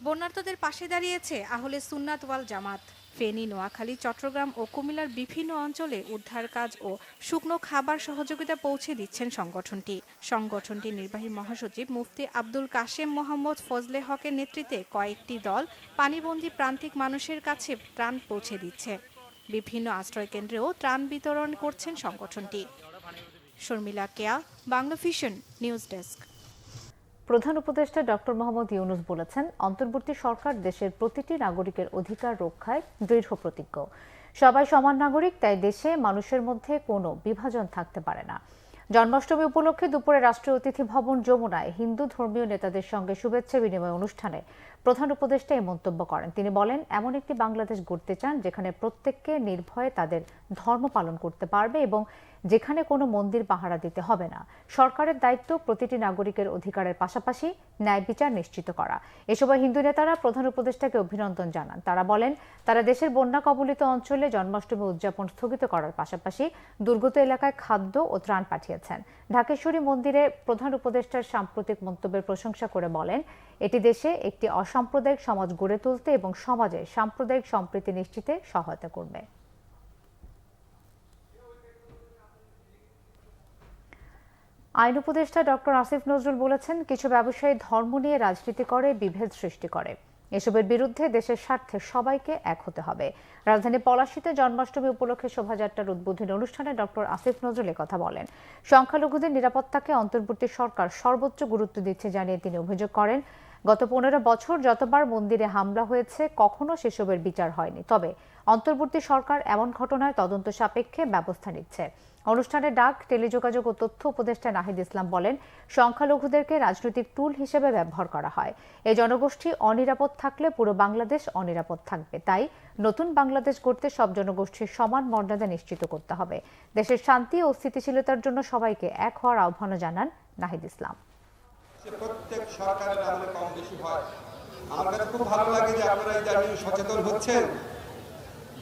বন্যার্তদের পাশে দাঁড়িয়েছে আহলে সুন্নাত ওয়াল জামাত। ফেনী, নোয়াখালী, চট্টগ্রাম ও কুমিল্লার বিভিন্ন অঞ্চলে উদ্ধার কাজ ও শুকনো খাবার সহযোগিতা পৌঁছে দিচ্ছেন সংগঠনটির নির্বাহী মহাসচিব মুফতি আব্দুল কাশেম মোহাম্মদ ফজলে হকের নেতৃত্বে কয়েকটি দল পানিবন্দী প্রান্তিক মানুষের কাছে ত্রাণ পৌঁছে দিচ্ছে। বিভিন্ন আশ্রয়কেন্দ্রেও ত্রাণ বিতরণ করছেন সংগঠনটি। শর্মিলা কেয়া, বাংলা ভিশন নিউজ ডেস্ক। প্রধান উপদেষ্টা ডক্টর মোহাম্মদ ইউনূস বলেছেন, অন্তর্বর্তী সরকার দেশের প্রতিটি নাগরিকের অধিকার রক্ষায় দৃঢ় প্রতিজ্ঞ। সবাই সমান নাগরিক, তাই দেশে মানুষের মধ্যে কোনো বিভাজন থাকতে পারে না। জন্মাষ্টমী উপলক্ষে দুপুরে রাষ্ট্রীয় অতিথি ভবন যমুনায় হিন্দু ধর্মীয় নেতাদের সঙ্গে শুভেচ্ছা বিনিময় অনুষ্ঠানে প্রধান উপদেষ্টা এই মন্তব্য করেন। তিনি বলেন, এমন একটি বাংলাদেশ গড়তে চান যেখানে প্রত্যেককে নির্ভয়ে তাদের ধর্ম পালন করতে পারবে এবং যেখানে কোনো মন্দির পাহারা দিতে হবে না। সরকারের দায়িত্ব প্রতিটি নাগরিকের অধিকারের পাশাপাশি ন্যায় বিচার নিশ্চিত করা। এ সময় হিন্দু নেতারা প্রধান উপদেষ্টাকে অভিনন্দন জানান। তারা বলেন, তারা দেশের বন্যা কবলিত অঞ্চলে জন্মাষ্টমী উদযাপন স্থগিত করার পাশাপাশি দুর্গত এলাকায় খাদ্য ও ত্রাণ পাঠিয়েছেন। ঢাকেশ্বরী মন্দিরে প্রধান উপদেষ্টার সাম্প্রতিক মন্তব্যের প্রশংসা করে বলেন, এটি দেশে একটি অসাম্প্রদায়িক সমাজ গড়ে তুলতে এবং সমাজে সাম্প্রদায়িক সম্প্রীতি নিশ্চিতে সহায়তা করবে। আইন উপদেষ্টা ডক্টর আসিফ নজরুল বলেছেন, কিছু ব্যবসায়ী ধর্ম নিয়ে রাজনীতি করে, বিভেদ সৃষ্টি করে। এসবের বিরুদ্ধে দেশের স্বার্থে সবাইকে এক হতে হবে। রাজধানী পলাশীতে জন্মাষ্টমী উপলক্ষে শোভাযাত্রার উদ্বোধনী অনুষ্ঠানে ডক্টর আসিফ নজরুল কথা বলেন। সংখ্যালঘুদের নিরাপত্তাকে অন্তর্বর্তী সরকার সর্বোচ্চ গুরুত্ব দিচ্ছে জানিয়ে তিনি অভিযোগ করেন, গত 15 বছর যতবার মন্দিরে হামলা হয়েছে কখনো সেসবের বিচার হয়নি। তবে অন্তর্বর্তী সরকার এমন ঘটনায় তদন্ত সাপেক্ষে ব্যবস্থা নিচ্ছে। অনুষ্ঠানে ডাক, টেলিযোগাযোগ ও তথ্য উপদেষ্টা নাহিদ ইসলাম বলেন, সংখ্যালঘুদেরকে রাজনৈতিক টুল হিসেবে ব্যবহার করা হয়। এই জনগোষ্ঠী অনিরাপদ থাকলে পুরো বাংলাদেশ অনিরাপদ থাকবে। তাই নতুন বাংলাদেশ গড়তে সব জনগোষ্ঠীর সমান মর্যাদা নিশ্চিত করতে হবে। দেশের শান্তি ও স্থিতিশীলতার জন্য সবাইকে এক হওয়ার আহ্বান জানান নাহিদ ইসলাম। প্রত্যেক সরকারের আমলে কম বেশি হয়। আমার কাছে খুব ভালো লাগে যে আপনারা এই জাতীয় সচেতন হচ্ছেন।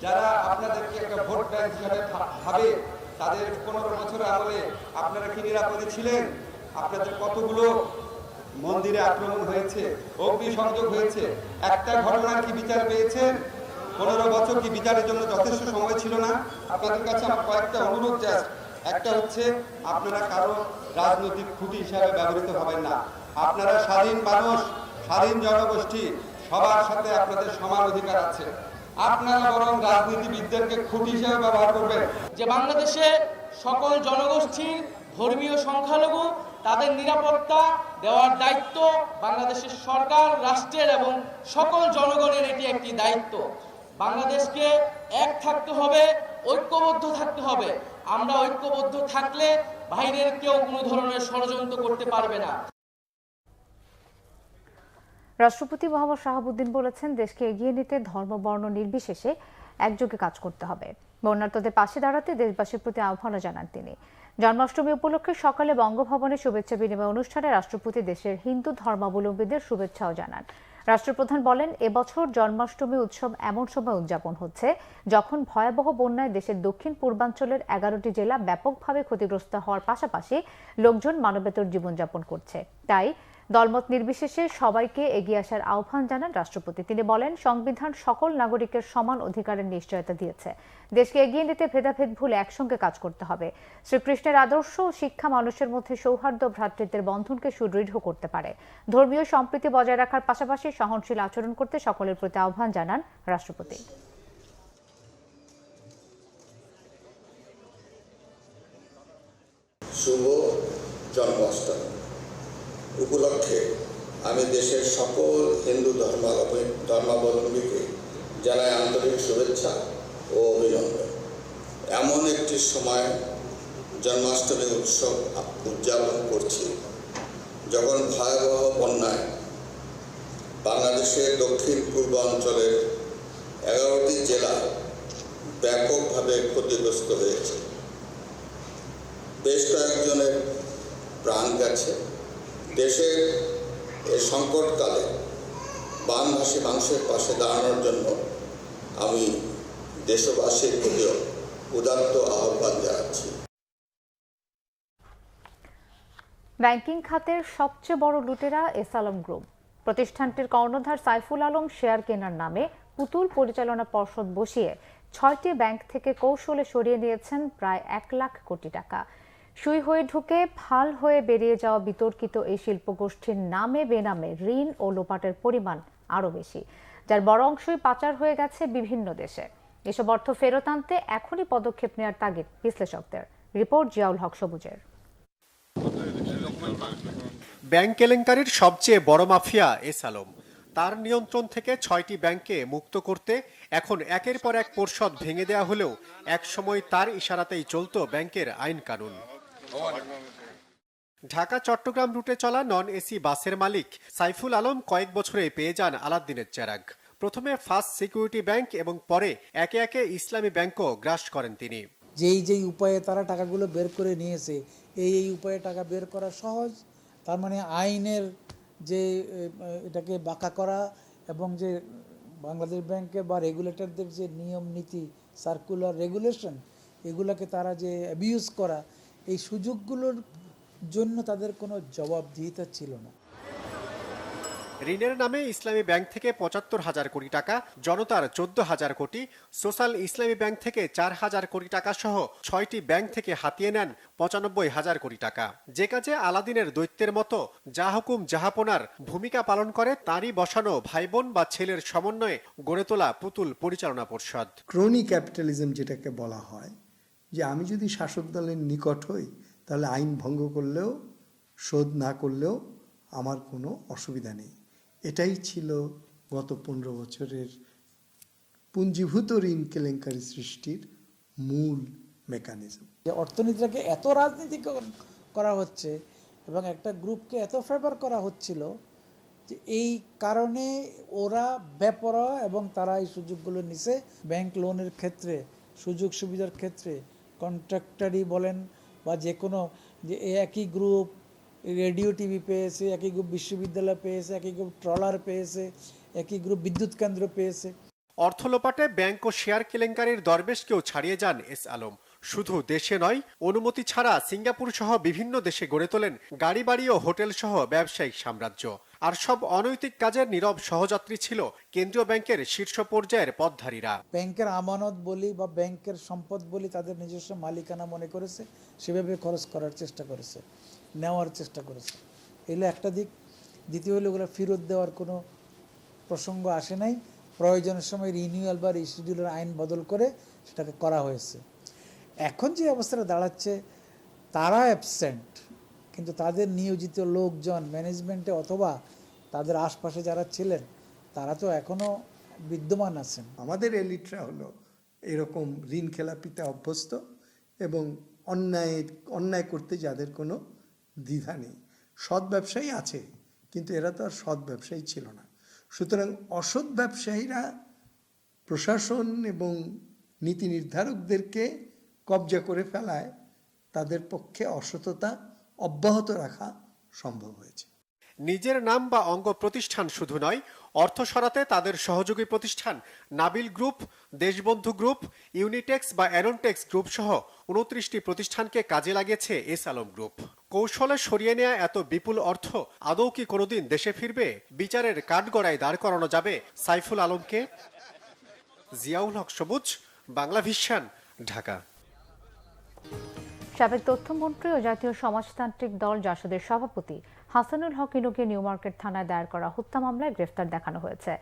যারা আপনাদেরকে একটা ভোট ব্যাংক হিসাবে ভাবে, তাদের 15 বছর আমলে আপনারা কি নিরাপদে ছিলেন? আপনাদের কতগুলো মন্দিরে আক্রমণ হয়েছে, অগ্নিসংযোগ হয়েছে, একটা ঘটনার কি বিচার পেয়েছেন? 15 বছর কি বিচারের জন্য যথেষ্ট সময় ছিল না? আপনাদের কাছে আমার কয়েকটা অনুরোধ চাই। একটা হচ্ছে, আপনারা কারো রাজনৈতিক খুঁটি হিসাবে ব্যবহৃত হবেন না। আপনারা স্বাধীন মানুষ, স্বাধীন জনগোষ্ঠী, সবার সাথে আপনাদের সমান অধিকার আছে। আপনারা বরং রাজনীতিবিদদেরকে খুঁটি হিসেবে ব্যবহার করবেন। যে বাংলাদেশে সকল জনগোষ্ঠীর ধর্মীয় সংখ্যালঘু তাদের নিরাপত্তা দেওয়ার দায়িত্ব বাংলাদেশের সরকার, রাষ্ট্রের এবং সকল জনগণের এটি একটি দায়িত্ব। বাংলাদেশকে এক থাকতে হবে, ঐক্যবদ্ধ থাকতে হবে। আমরা ঐক্যবদ্ধ থাকলে বাইরের কেউ কোনো ধরনের ষড়যন্ত্র করতে পারবে না। রাষ্ট্রপতি মোহাম্মদ শাহাবুদ্দিন বলেছেন, দেশকে এগিয়ে নিতে ধর্ম বর্ণ নির্বিশেষে একযোগে কাজ করতে হবে। বন্যার্তদের পাশে দাঁড়াতে দেশবাসীর প্রতি আহ্বানও জানান তিনি। জন্মাষ্টমী উপলক্ষে সকালে বঙ্গভবনে শুভেচ্ছা বিনিময় অনুষ্ঠানে রাষ্ট্রপতি দেশের হিন্দু ধর্মাবলম্বীদের শুভেচ্ছাও জানান। রাষ্ট্রপ্রধান বলেন, এবছর জন্মাষ্টমী উৎসব এমন সময় উদযাপন হচ্ছে যখন ভয়াবহ বন্যায় দেশের দক্ষিণ পূর্বাঞ্চলের 11টি জেলা ব্যাপকভাবে ক্ষতিগ্রস্ত হওয়ার পাশাপাশি লোকজন মানবেতর জীবনযাপন করছে। তাই দলমত নির্বিশেষে সবাইকে এগিয়ে আসার আহ্বান জানান রাষ্ট্রপতি। তিনি বলেন, সংবিধান সকল নাগরিকের সমান অধিকারের নিশ্চয়তা দিয়েছে। দেশকে এগিয়ে নিতে ভেদাভেদ ভুলে একসঙ্গে কাজ করতে হবে। শ্রীকৃষ্ণের আদর্শ ও শিক্ষা মানুষের মধ্যে সৌহার্দ্য, ভ্রাতৃত্বের বন্ধনকে সুদৃঢ় করতে পারে। ধর্মীয় সম্প্রীতি বজায় রাখার পাশাপাশি সহনশীল আচরণ করতে সকলের প্রতি আহ্বান জানান রাষ্ট্রপতি। শুভ জন্মাষ্টমী উপলক্ষে আমি দেশের সকল হিন্দু ধর্মাবলম্বীকে জানাই আন্তরিক শুভেচ্ছা ও অভিনন্দন। এমন একটি সময় জন্মাষ্টমী উৎসব উদযাপন করছি যখন ভয়াবহ বন্যায় বাংলাদেশের দক্ষিণ পূর্বাঞ্চলের 11টি জেলা ব্যাপকভাবে ক্ষতিগ্রস্ত হয়েছে। বেশ কয়েকজনের প্রাণ গেছে। দেশের এই সংকটকালে বানভাসী মানুষের পাশে দাঁড়ানোর জন্য আমি দেশবাসীর প্রতিও উদাত্ত আহ্বান জানাচ্ছি। ব্যাংকিং খাতের সবচেয়ে বড় লুটেরা এস আলম গ্রুপ। প্রতিষ্ঠানটির কর্ণধার সাইফুল আলম শেয়ার কেনার নামে পুতুল পরিচালনা পর্ষদ বসিয়ে 6টি ব্যাংক থেকে কৌশলে সরিয়ে নিয়েছেন প্রায় 1 লাখ কোটি টাকা। সুই হয়ে ঢুকে ফাল হয়ে বেরিয়ে যাওয়া বিতর্কিত এই শিল্পগোষ্ঠীর নামে বেনামে ঋণ ও লোপাটের পরিমাণ আরও বেশি, যার বড় অংশই পাচার হয়ে গেছে বিভিন্ন দেশে। এসব অর্থ ফেরত আনতে এখনই পদক্ষেপ নেওয়ার তাগিদ বিশ্লেষকদের। রিপোর্ট জিয়াউল হক সবুজের। ব্যাংক কেলেঙ্কারির সবচেয়ে বড় মাফিয়া এস আলম। তার নিয়ন্ত্রণ থেকে 6টি ব্যাংককে মুক্ত করতে এখন একের পর এক পর্ষদ ভেঙে দেওয়া হলেও একসময় তার ইশারাতেই চলত ব্যাংকের আইন কানুন। ঢাকা চট্টগ্রাম রুটে চলা নন এসি বাসের মালিক সাইফুল আলম কয়েক বছরে পেয়ে যান আলাদ্দিনের চেরাগ। প্রথমে ফার্স্ট সিকিউরিটি ব্যাংক এবং পরে একে একে ইসলামী ব্যাংকও গ্রাস করেন তিনি। যেই উপায়ে তারা টাকাগুলো বের করে নিয়েছে, এই উপায়ে টাকা বের করা সহজ। তার মানে আইনের যে এটাকে বাঁকা করা এবং যে বাংলাদেশ ব্যাংকের বা রেগুলেটরদের যে নিয়ম নীতি, সার্কুলার রেগুলেশন, এগুলোকে তারা যে অ্যাবিউজ করা, এই সুযোগগুলোর জন্য তাদের কোনো জবাবদিহিতা ছিল না। ঋণের নামে ইসলামী ব্যাংক থেকে ৭৫,০০০ কোটি টাকা, জনতার ১৪,০০০ কোটি, সোশ্যাল ইসলামী ব্যাংক থেকে ৪,০০০ কোটি টাকা সহ 6টি ব্যাংক থেকে হাতিয়ে নেন ৯৫,০০০ কোটি টাকা। যে কাজে আলাদিনের দৈত্যের মতো যা হুকুম জাহাপনার ভূমিকা পালন করে তারই বসানো ভাই বোন বা ছেলের সমন্বয়ে গড়ে তোলা পুতুল পরিচালনা পর্ষদ। ক্রোনি ক্যাপিটালিজম যেটাকে বলা হয়, যে আমি যদি শাসক দলের নিকট হই তাহলে আইন ভঙ্গ করলেও শোধ না করলেও আমার কোনো অসুবিধা নেই। এটাই ছিল গত 15 বছরের পুঞ্জীভূত ঋণ কেলেঙ্কারি সৃষ্টির মূল মেকানিজম। যে অর্থনীতিটাকে এত রাজনীতি করা হচ্ছে এবং একটা গ্রুপকে এত ফেভার করা হচ্ছিল যে এই কারণে ওরা বেপরোয়া এবং তারা এই সুযোগগুলো নিছে। ব্যাংক লোনের ক্ষেত্রে, সুযোগ সুবিধার ক্ষেত্রে, কন্ট্রাক্টারি বলেন বা যে কোনো, যে একই গ্রুপ রেডিও টিভি পেয়েছে, একই গ্রুপ বিশ্ববিদ্যালয় পেয়েছে, একই গ্রুপ ট্রলার পেয়েছে, একই গ্রুপ বিদ্যুৎ কেন্দ্র পেয়েছে। অর্থ লোপাটে ব্যাংক ও শেয়ার কেলেঙ্কারির দরবেশকেও ছাড়িয়ে যান এস আলম। শুধু দেশে নয়, অনুমতি ছাড়া সিঙ্গাপুর সহ বিভিন্ন দেশে গড়ে তোলেন গাড়ি বাড়ি ও হোটেল সহ ব্যবসায়িক সাম্রাজ্য। আর সব অনৈতিক কাজের নীরব সহযাত্রী ছিল কেন্দ্রীয় ব্যাংকের শীর্ষ পর্যায়ের পদধারীরা। ব্যাংকের আমানত বলি বা ব্যাংকের সম্পদ বলি তাদের নিজস্ব মালিকানা মনে করেছে, সেভাবে খরচ করার চেষ্টা করেছে, নেওয়ার চেষ্টা করেছে। এগুলো একটা দিক। দ্বিতীয় হলো ওগুলো ফেরত দেওয়ার কোনো প্রসঙ্গ আসে নাই। প্রয়োজনের সময় রিনিউয়াল বা রিশিডিউলের আইন বদল করে সেটাকে করা হয়েছে। এখন যে অবস্থাটা দাঁড়াচ্ছে, তারা অ্যাবসেন্ট, কিন্তু তাদের নিয়োজিত লোকজন ম্যানেজমেন্টে অথবা তাদের আশপাশে যারা ছিলেন তারা তো এখনও বিদ্যমান আছেন। আমাদের এলিটরা হলো এরকম ঋণ খেলাপিতে অভ্যস্ত এবং অন্যায় করতে যাদের কোনো দ্বিধা নেই। সৎ ব্যবসায়ী আছে, কিন্তু এরা তো আর সৎ ব্যবসায়ী ছিল না। সুতরাং অসৎ ব্যবসায়ীরা প্রশাসন এবং নীতি নির্ধারকদেরকে কবজা করে ফেলায় তাদের পক্ষে অসততা অব্যাহত রাখা সম্ভব হয়েছে। নিজের নাম বা অঙ্গ প্রতিষ্ঠান শুধু নয়, অর্থ সরাতে তাদের সহযোগী প্রতিষ্ঠান নাবিল গ্রুপ, দেশবন্ধু গ্রুপ, ইউনিটেক্স বা অ্যারনটেক্স গ্রুপ সহ 29টি প্রতিষ্ঠানকে কাজে লাগিয়েছে এস আলম গ্রুপ। কৌশলে সরিয়ে নেওয়া এত বিপুল অর্থ আদৌ কি কোনোদিন দেশে ফিরবে? বিচারের কাঠগড়ায় দাঁড় করানো যাবে সাইফুল আলমকে? জিয়াউল হক সবুজ, বাংলা ভিশন, ঢাকা। সাবেক তথ্যমন্ত্রী ও জাতীয় সমাজতান্ত্রিক দল জাসদের সভাপতি হাসানুল হক ইনুকে নিউ মার্কেট থানায় দায়ের করা হত্যা মামলায় গ্রেফতার দেখানো হয়েছে।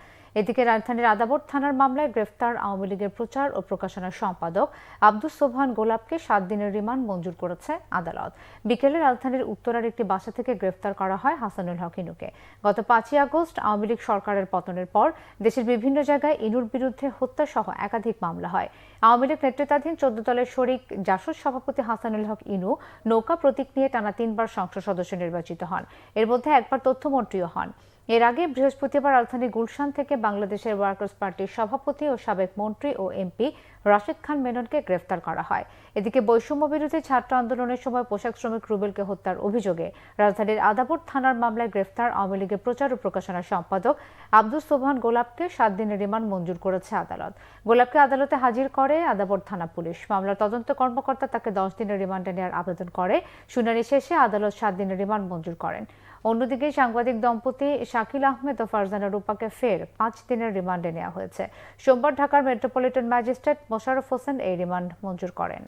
এদিকে রাজধানীর আদাবর থানার মামলায় গ্রেফতার আওয়ামী লীগের প্রচার ও প্রকাশনার সম্পাদক আব্দুস সোবহান গোলাপকে 7 দিনের রিমান্ড মঞ্জুর করেছে আদালত। বিকেলে রাজধানীর উত্তরার একটি বাসা থেকে গ্রেফতার করা হয় হাসানুল হক ইনুকে। গত 5ই আগস্ট আওয়ামী লীগ সরকারের পতনের পর দেশের বিভিন্ন জায়গায় ইনুর বিরুদ্ধে হত্যাসহ একাধিক মামলা হয়। আওয়ামী লীগ নেতৃত্বাধীন 14 দলের শরিক জাসদ সভাপতি হাসানুল হক ইনু নৌকা প্রতীক নিয়ে টানা 3বার সংসদ সদস্য নির্বাচিত হন। এর মধ্যে একবার তথ্যমন্ত্রীও হন। এর আগে বৃহস্পতিবার রাজধানী গুলশান থেকে বাংলাদেশের ওয়ার্কার্স পার্টির সভাপতি ও সাবেক মন্ত্রী ও এমপি রাশেদ খান মেননকে গ্রেফতার করা হয়। এদিকে বৈষম্য বিরোধী ছাত্র আন্দোলনের সময় পোশাক শ্রমিক রুবেলকে হত্যার অভিযোগে রাজধানীর আদাবর থানার মামলায় গ্রেফতার আওয়ামী লীগের প্রচার ও প্রকাশনা সম্পাদক আব্দুস সোবহান গোলাপকে 7 দিনের রিমান্ড মঞ্জুর করেছে আদালত। গোলাপকে আদালতে হাজির করে আদাবর থানা পুলিশ। মামলার তদন্ত কর্মকর্তা তাকে 10 দিনের রিমান্ডে নেওয়ার আবেদন করে। শুনানি শেষে আদালত 7 দিনের রিমান্ড মঞ্জুর করেন। অন্যদিকে সাংবাদিক দম্পতি শাকিল আহমেদ ও ফারজানা রূপাকে ফের 5 দিনের রিমান্ডে নেওয়া হয়েছে। সোমবার ঢাকার মেট্রোপলিটন ম্যাজিস্ট্রেট মোশাররফ হোসেন এই রিমান্ড মঞ্জুর করেন।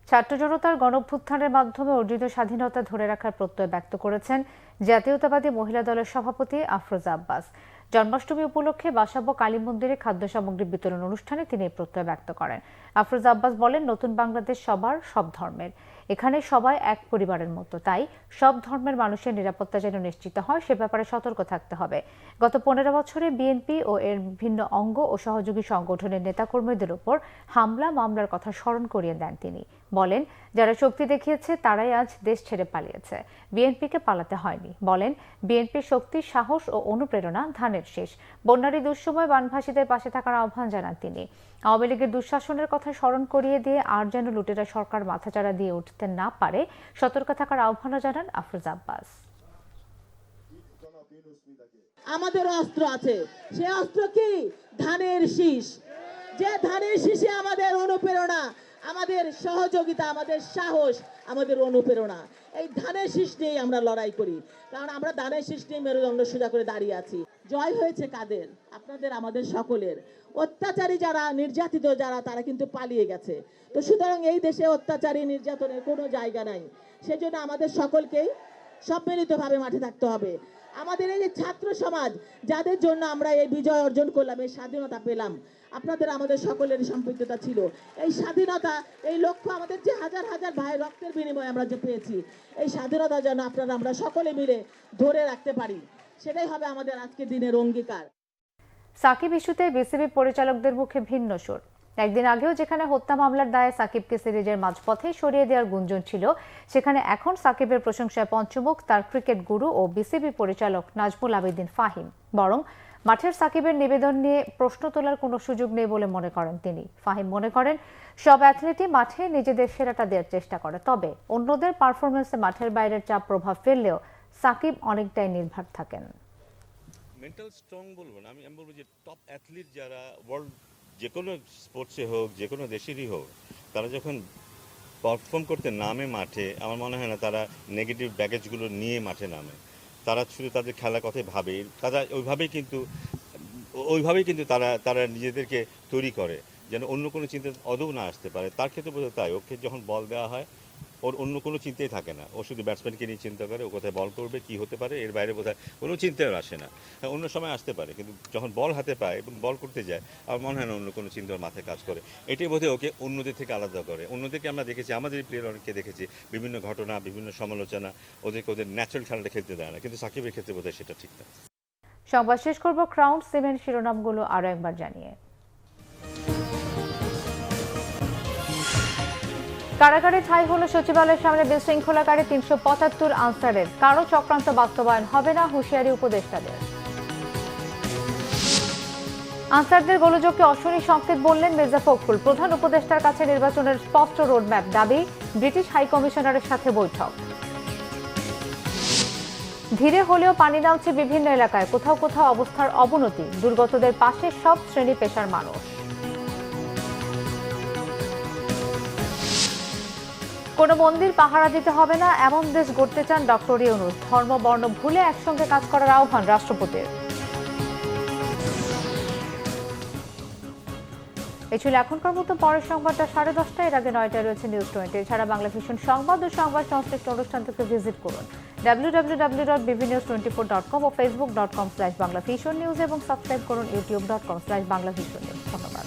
ছাত্র জনতার গণঅভ্যুত্থানের মাধ্যমে অর্জিত স্বাধীনতা ধরে রাখার প্রত্যয় ব্যক্ত করেছেন জাতীয়তাবাদী মহিলা দলের সভাপতি আফরোজা আব্বাস। জন্মাষ্টমী উপলক্ষে বাসাবো কালী মন্দিরে খাদ্য সামগ্রী বিতরণ অনুষ্ঠানে তিনি এই প্রত্যয় ব্যক্ত করেন। আফরোজা আব্বাস বলেন, নতুন বাংলাদেশ সবার, সব ধর্মের। এখানে সবাই এক পরিবারের মতো, তাই সব ধর্মের মানুষের নিরাপত্তা যেন নিশ্চিত হয় সে ব্যাপারে সতর্ক থাকতে হবে। গত 15 বছরে বিএনপি ও এর বিভিন্ন অঙ্গ ও সহযোগী সংগঠনের নেতাকর্মীদের উপর হামলা মামলার কথা স্মরণ করিয়ে দেন তিনি। বলেন, যারা শক্তি দেখিয়েছে তারাই আজ দেশ ছেড়ে পালিয়েছে, বিএনপিকে পালাতে হয়নি। বলেন, বিএনপির শক্তি, সাহস ও অনুপ্রেরণা ধানের শীষ। বন্যার দুঃসময় বানভাসীদের পাশে থাকার আহ্বান জানান তিনি। আওয়ামী লীগের দুঃশাসনের কথা স্মরণ করিয়ে দিয়ে আর যেন লুটেরা সরকার মাথাচাড়া দিয়ে উঠতে না পারে সতর্ক থাকার আহ্বানও জানান আফরোজা আব্বাস। আমাদের অস্ত্র আছে, সে অস্ত্র কি? ধানের শীষ। যে ধানের শীষে আমাদের অনুপ্রেরণা, আমাদের সহযোগিতা, আমাদের সাহস, আমাদের অনুপ্রেরণা। এই ধানের শীষ নিয়ে আমরা লড়াই করি, কারণ আমরা ধানের শীষ নিয়ে মেরুদণ্ড সোজা করে দাঁড়িয়ে আছি। জয় হয়েছে কাদের? আপনাদের, আমাদের সকলের। অত্যাচারী যারা, নির্যাতিত যারা, তারা কিন্তু পালিয়ে গেছে। তো সুতরাং এই দেশে অত্যাচারী, নির্যাতনের কোনো জায়গা নাই। সেজন্য আমাদের সকলকেই সম্মিলিতভাবে মাঠে থাকতে হবে। আমাদের এই যে ছাত্র সমাজ, যাদের জন্য আমরা এই বিজয় অর্জন করলাম, এই স্বাধীনতা পেলাম, আপনাদের আমাদের সকলের সম্পৃক্ততা ছিল। এই স্বাধীনতা, এই লক্ষ্য আমাদের যে হাজার হাজার ভাই রক্তের বিনিময়ে আমরা যে পেয়েছি, এই স্বাধীনতা যেন আপনারা আমরা সকলে মিলে ধরে রাখতে পারি, সেটাই হবে আমাদের আজকের দিনের অঙ্গীকার। সাকিব ইস্যুতে বিসিবি পরিচালকদের মুখে ভিন্ন সুর। একদিন আগেও যেখানে হত্যা মামলার দায়ে সাকিবকে সিরিজের মাঝপথে সরিয়ে দেওয়ার গুঞ্জন ছিল, সেখানে এখন সাকিবের প্রশংসায় পঞ্চমুখ তার ক্রিকেট গুরু ও বিসিবি পরিচালক নাজমুল আবেদিন ফাহিম। বরং মাঠের সাকিবের নিবেদন নিয়ে প্রশ্ন তোলার কোনো সুযোগ নেই বলে মনে করেন তিনি। ফাহিম মনে করেন, সব অ্যাথলেটই মাঠে নিজেদের সেরাটা দেওয়ার চেষ্টা করে, তবে অন্যদের পারফরমেন্সে মাঠের বাইরের চাপ প্রভাব ফেললেও সাকিব অনেকটাই নির্ভর থাকেন। মেন্টাল স্ট্রং বলবো না, আমি বলবো যে টপ অ্যাথলিট যারা ওয়ার্ল্ড যে কোনো স্পোর্টসে হোক, যে কোনো দেশেরই হোক, তারা যখন পারফর্ম করতে নামে মাঠে, আমার মনে হয় না তারা নেগেটিভ ব্যাগেজগুলো নিয়ে মাঠে নামে। তারা শুধু তাদের খেলার কথাই ভাবে, তারা ওইভাবেই কিন্তু তারা নিজেদেরকে তৈরি করে যেন অন্য কোনো চিন্তা আদৌ না আসতে পারে। তার ক্ষেত্রে বোধ তাই, ওকে যখন বল দেওয়া হয় ওর অন্য কোনো চিন্তাই থাকে না, ও শুধু ব্যাটসম্যানকে নিয়ে চিন্তা করে, ও কোথায় বল করবে, কি হতে পারে, এর বাইরে বোধহয় কোনো চিন্তাও আসে না। অন্য সময় আসতে পারে, কিন্তু যখন বল হাতে পায় এবং বল করতে যায়, আমার মনে হয় না অন্য কোনো চিন্তার মাথায় কাজ করে। এটাই বোধহয় ওকে অন্যদের থেকে আলাদা করে। অন্যদেরকে আমরা দেখেছি, আমাদের প্লেয়ার অনেককে দেখেছি, বিভিন্ন ঘটনা, বিভিন্ন সমালোচনা ওদের ন্যাচারাল খেলাটা খেলতে দেয় না, কিন্তু সাকিবের ক্ষেত্রে বোধহয় সেটা ঠিক না। সংবাদ শেষ করব ক্রাউন সিমেন্ট শিরোনামগুলো আরও একবার জানিয়ে। কারাগারে ঠাঁই হলো সচিবালয়ের সামনে বিশৃঙ্খলাকারী 375 আনসারের। কারো চক্রান্ত বাস্তবায়ন হবে না, হুঁশিয়ারি উপদেষ্টাদের। আনসারদের গোলযোগকে অশনি সংকেত বললেন মির্জা ফখরুল। প্রধান উপদেষ্টার কাছে নির্বাচনের স্পষ্ট রোডম্যাপ দাবি, ব্রিটিশ হাই কমিশনারের সাথে বৈঠক। ধীরে হলেও পানি নামছে বিভিন্ন এলাকায়, কোথাও কোথাও অবস্থার অবনতি। দুর্গতদের পাশে সব শ্রেণী পেশার মানুষ। কোনো মন্দির পাহারা দিতে হবে না, এমন দেশ গড়তে চান ডক্টর ইউনূস। ধর্ম বর্ণ ভুলে একসঙ্গে কাজ করার আহ্বান রাষ্ট্রপতির। এই ছিল এখনকার মতো। পরের সংবাদটা 10:30। এর আগে 9টায় রয়েছে নিউজ 20। এছাড়া বাংলা ভিশন সংবাদ ও সংবাদ সংশ্লিষ্ট অনুষ্ঠান থেকে ভিজিট করুন www.bvnews24.com ও facebook.com/banglavisionnews এবং সাবস্ক্রাইব করুন youtube.com/banglavisionnews। ধন্যবাদ।